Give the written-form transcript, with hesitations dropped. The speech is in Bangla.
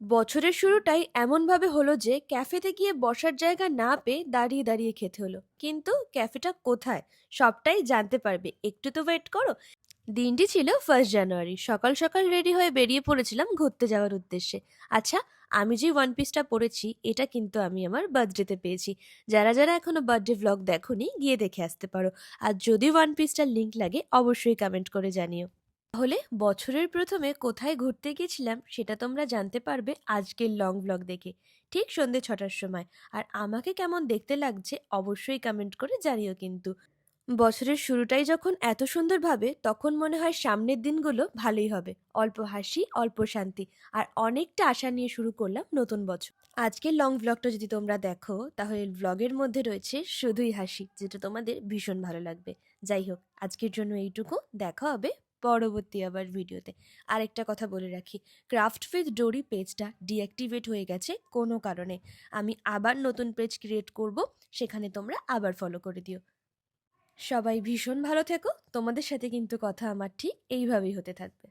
বছরের শুরুটাই এমনভাবে হলো যে ক্যাফেতে গিয়ে বসার জায়গা না পেয়ে দাঁড়িয়ে দাঁড়িয়ে খেতে হলো। কিন্তু ক্যাফেটা কোথায় সবটাই জানতে পারবে, একটু তো ওয়েট করো। দিনটি ছিল 1 জানুয়ারি। সকাল সকাল রেডি হয়ে বেরিয়ে পড়েছিলাম ঘুরতে যাওয়ার উদ্দেশ্যে। আচ্ছা, আমি যে ওয়ান পিসটা পরেছি এটা কিন্তু আমি আমার বার্থডেতে পেয়েছি। যারা যারা এখনো বার্থডে ভ্লগ দেখোনি গিয়ে দেখে আসতে পারো। আর যদি ওয়ান পিসটার লিঙ্ক লাগে অবশ্যই কমেন্ট করে জানিও। তাহলে বছরের প্রথমে কোথায় ঘুরতে গেছিলাম সেটা তোমরা জানতে পারবে আজকের লং ব্লগ দেখে, ঠিক সন্ধ্যে 6টার সময়। আর আমাকে কেমন দেখতে লাগছে অবশ্যই কমেন্ট করে জানিও কিন্তু। বছরের শুরুটাই যখন এত সুন্দর ভাবে, তখন মনে হয় সামনের দিনগুলো ভালোই হবে। অল্প হাসি, অল্প শান্তি, আর অনেকটা আশা নিয়ে শুরু করলাম নতুন বছর। আজকের লং ব্লগটা যদি তোমরা দেখো তাহলে ব্লগের মধ্যে রয়েছে শুধুই হাসি, যেটা তোমাদের ভীষণ ভালো লাগবে। যাই হোক, আজকের জন্য এইটুকু। দেখা হবে পরবর্তী আবার ভিডিওতে। আরেকটা কথা বলে রাখি, ক্রাফট উইথ ডোরি পেজটা ডিঅ্যাক্টিভেট হয়ে গেছে কোনো কারণে। আমি আবার নতুন পেজ ক্রিয়েট করব, সেখানে তোমরা আবার ফলো করে দিও। সবাই ভীষণ ভালো থেকো। তোমাদের সাথে কিন্তু কথা আমার ঠিক এইভাবেই হতে থাকবে।